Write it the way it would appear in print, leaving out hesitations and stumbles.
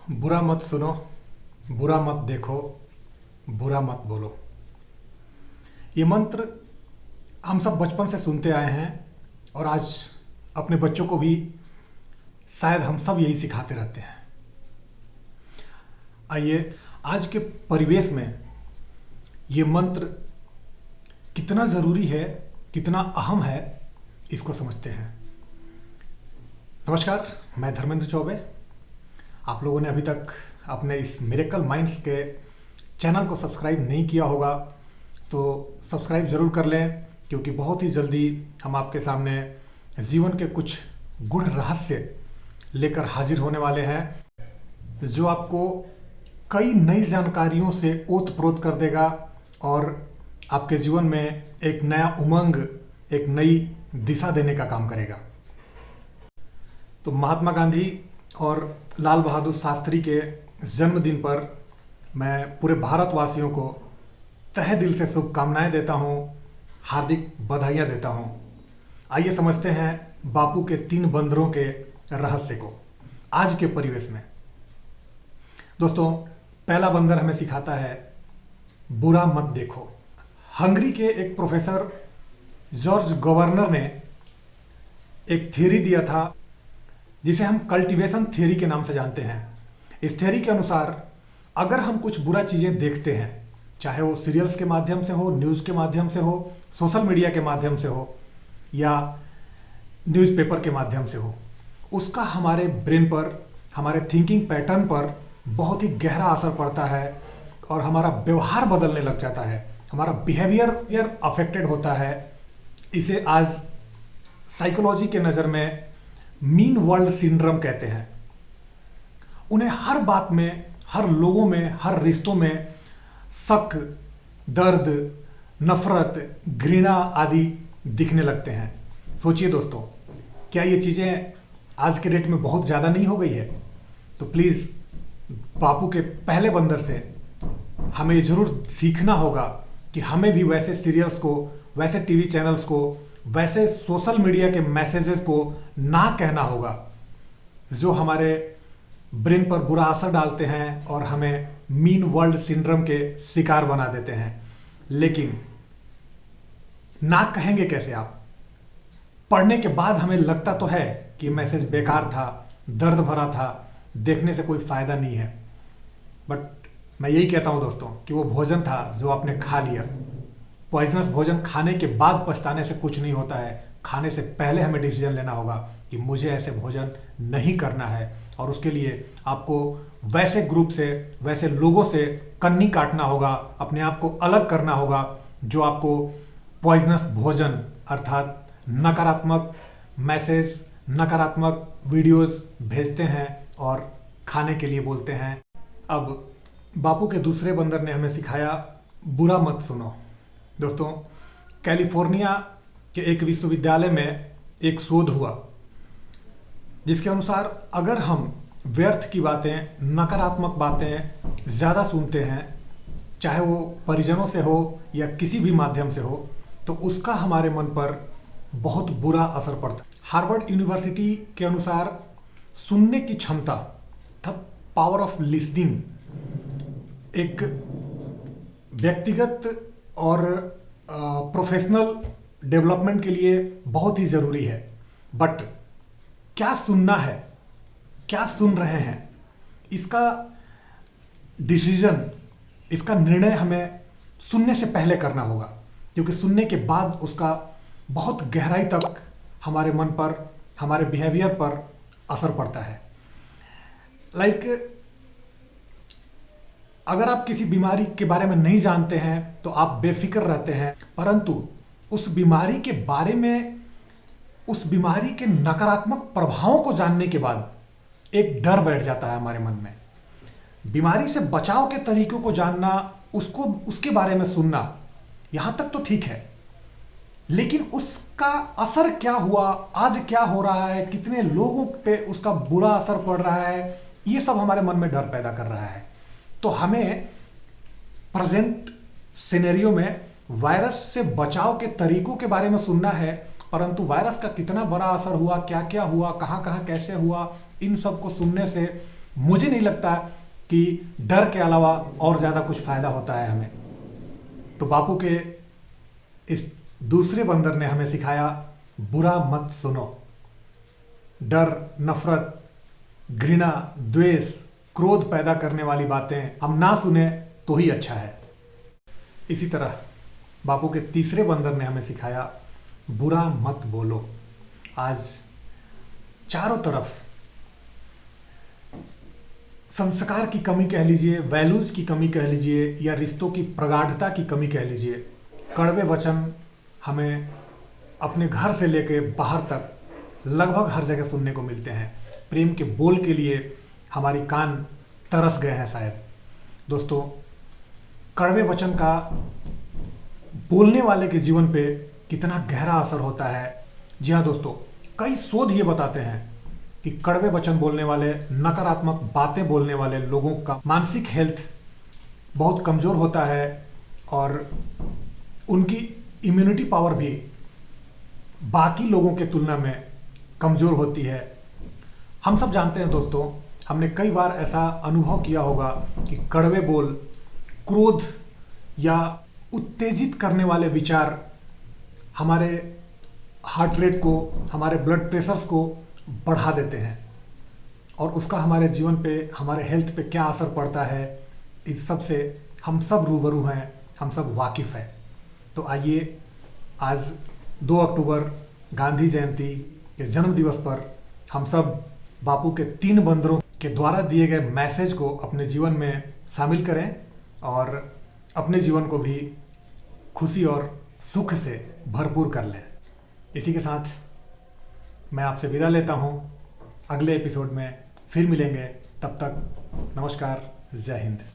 बुरा मत सुनो, बुरा मत देखो, बुरा मत बोलो। ये मंत्र हम सब बचपन से सुनते आए हैं और आज अपने बच्चों को भी शायद हम सब यही सिखाते रहते हैं। आइए आज के परिवेश में ये मंत्र कितना ज़रूरी है, कितना अहम है, इसको समझते हैं। नमस्कार, मैं धर्मेंद्र चौबे। आप लोगों ने अभी तक अपने इस मिरेकल माइंड्स के चैनल को सब्सक्राइब नहीं किया होगा तो सब्सक्राइब ज़रूर कर लें, क्योंकि बहुत ही जल्दी हम आपके सामने जीवन के कुछ गूढ़ रहस्य लेकर हाजिर होने वाले हैं, जो आपको कई नई जानकारियों से ओत-प्रोत कर देगा और आपके जीवन में एक नया उमंग, एक नई दिशा देने का काम करेगा। तो महात्मा गांधी और लाल बहादुर शास्त्री के जन्मदिन पर मैं पूरे भारतवासियों को तहे दिल से शुभकामनाएं देता हूं, हार्दिक बधाइयां देता हूं। आइए समझते हैं बापू के 3 बंदरों के रहस्य को आज के परिवेश में। दोस्तों, पहला बंदर हमें सिखाता है बुरा मत देखो। हंगरी के एक प्रोफेसर जॉर्ज गवर्नर ने एक थ्योरी दिया था जिसे हम कल्टीवेशन थ्योरी के नाम से जानते हैं। इस थ्योरी के अनुसार अगर हम कुछ बुरा चीज़ें देखते हैं, चाहे वो सीरियल्स के माध्यम से हो, न्यूज़ के माध्यम से हो, सोशल मीडिया के माध्यम से हो या न्यूज़पेपर के माध्यम से हो, उसका हमारे ब्रेन पर, हमारे थिंकिंग पैटर्न पर बहुत ही गहरा असर पड़ता है और हमारा व्यवहार बदलने लग जाता है, हमारा बिहेवियर अफेक्टेड होता है। इसे आज साइकोलॉजी के नज़र में मीन वर्ल्ड सिंड्रोम कहते हैं। उन्हें हर बात में, हर लोगों में, हर रिश्तों में शक, दर्द, नफरत, घृणा आदि दिखने लगते हैं। सोचिए दोस्तों, क्या ये चीज़ें आज के डेट में बहुत ज़्यादा नहीं हो गई है? तो प्लीज़ बापू के पहले बंदर से हमें ये जरूर सीखना होगा कि हमें भी वैसे सीरियल्स को, वैसे टीवी चैनल्स को, वैसे सोशल मीडिया के मैसेजेस को ना कहना होगा जो हमारे ब्रेन पर बुरा असर डालते हैं और हमें मीन वर्ल्ड सिंड्रोम के शिकार बना देते हैं। लेकिन ना कहेंगे कैसे आप? पढ़ने के बाद हमें लगता तो है कि मैसेज बेकार था, दर्द भरा था, देखने से कोई फायदा नहीं है, बट मैं यही कहता हूं दोस्तों कि वो भोजन था जो आपने खा लिया। पॉइजनस भोजन खाने के बाद पछताने से कुछ नहीं होता है। खाने से पहले हमें डिसीजन लेना होगा कि मुझे ऐसे भोजन नहीं करना है, और उसके लिए आपको वैसे ग्रुप से, वैसे लोगों से कन्नी काटना होगा, अपने आप को अलग करना होगा जो आपको पॉइजनस भोजन अर्थात नकारात्मक मैसेज, नकारात्मक वीडियोस भेजते हैं और खाने के लिए बोलते हैं। अब बापू के दूसरे बंदर ने हमें सिखाया बुरा मत सुनो। दोस्तों, कैलिफोर्निया के एक विश्वविद्यालय में एक शोध हुआ जिसके अनुसार अगर हम व्यर्थ की बातें, नकारात्मक बातें ज़्यादा सुनते हैं, चाहे वो परिजनों से हो या किसी भी माध्यम से हो, तो उसका हमारे मन पर बहुत बुरा असर पड़ता है। हार्वर्ड यूनिवर्सिटी के अनुसार सुनने की क्षमता, पावर ऑफ लिसनिंग, एक व्यक्तिगत और प्रोफेशनल डेवलपमेंट के लिए बहुत ही ज़रूरी है। बट क्या सुनना है, क्या सुन रहे हैं, इसका डिसीजन, इसका निर्णय हमें सुनने से पहले करना होगा, क्योंकि सुनने के बाद उसका बहुत गहराई तक हमारे मन पर, हमारे बिहेवियर पर असर पड़ता है। लाइक अगर आप किसी बीमारी के बारे में नहीं जानते हैं तो आप बेफिक्र रहते हैं, परंतु उस बीमारी के बारे में, उस बीमारी के नकारात्मक प्रभावों को जानने के बाद एक डर बैठ जाता है हमारे मन में। बीमारी से बचाव के तरीकों को जानना, उसको, उसके बारे में सुनना, यहां तक तो ठीक है, लेकिन उसका असर क्या हुआ, आज क्या हो रहा है, कितने लोगों पे उसका बुरा असर पड़ रहा है, ये सब हमारे मन में डर पैदा कर रहा है। तो हमें प्रेजेंट सिनेरियो में वायरस से बचाव के तरीकों के बारे में सुनना है, परंतु वायरस का कितना बड़ा असर हुआ, क्या क्या हुआ, कहां कहां कैसे हुआ, इन सब को सुनने से मुझे नहीं लगता कि डर के अलावा और ज़्यादा कुछ फायदा होता है हमें। तो बापू के इस दूसरे बंदर ने हमें सिखाया, बुरा मत सुनो। डर, नफरत, घृणा, द्वेष, क्रोध पैदा करने वाली बातें हम ना सुने तो ही अच्छा है। इसी तरह बापू के तीसरे बंदर ने हमें सिखाया, बुरा मत बोलो। आज चारों तरफ संस्कार की कमी कह लीजिए, वैल्यूज की कमी कह लीजिए, या रिश्तों की प्रगाढ़ता की कमी कह लीजिए, कड़वे वचन हमें अपने घर से लेके बाहर तक लगभग हर जगह सुनने को मिलते हैं। प्रेम के बोल के लिए हमारी कान तरस गए हैं शायद। दोस्तों, कड़वे वचन का बोलने वाले के जीवन पे कितना गहरा असर होता है। जी हाँ दोस्तों, कई शोध ये बताते हैं कि कड़वे वचन बोलने वाले, नकारात्मक बातें बोलने वाले लोगों का मानसिक हेल्थ बहुत कमज़ोर होता है और उनकी इम्यूनिटी पावर भी बाकी लोगों के तुलना में कमज़ोर होती है। हम सब जानते हैं दोस्तों, हमने कई बार ऐसा अनुभव किया होगा कि कड़वे बोल, क्रोध या उत्तेजित करने वाले विचार हमारे हार्ट रेट को, हमारे ब्लड प्रेशर्स को बढ़ा देते हैं और उसका हमारे जीवन पे, हमारे हेल्थ पे क्या असर पड़ता है, इस सब से हम सब रूबरू हैं, हम सब वाकिफ़ हैं। तो आइए, आज 2 अक्टूबर गांधी जयंती के जन्म दिवस पर हम सब बापू के 3 बंदरों के द्वारा दिए गए मैसेज को अपने जीवन में शामिल करें और अपने जीवन को भी खुशी और सुख से भरपूर कर लें। इसी के साथ मैं आपसे विदा लेता हूं। अगले एपिसोड में फिर मिलेंगे। तब तक नमस्कार, जय हिंद।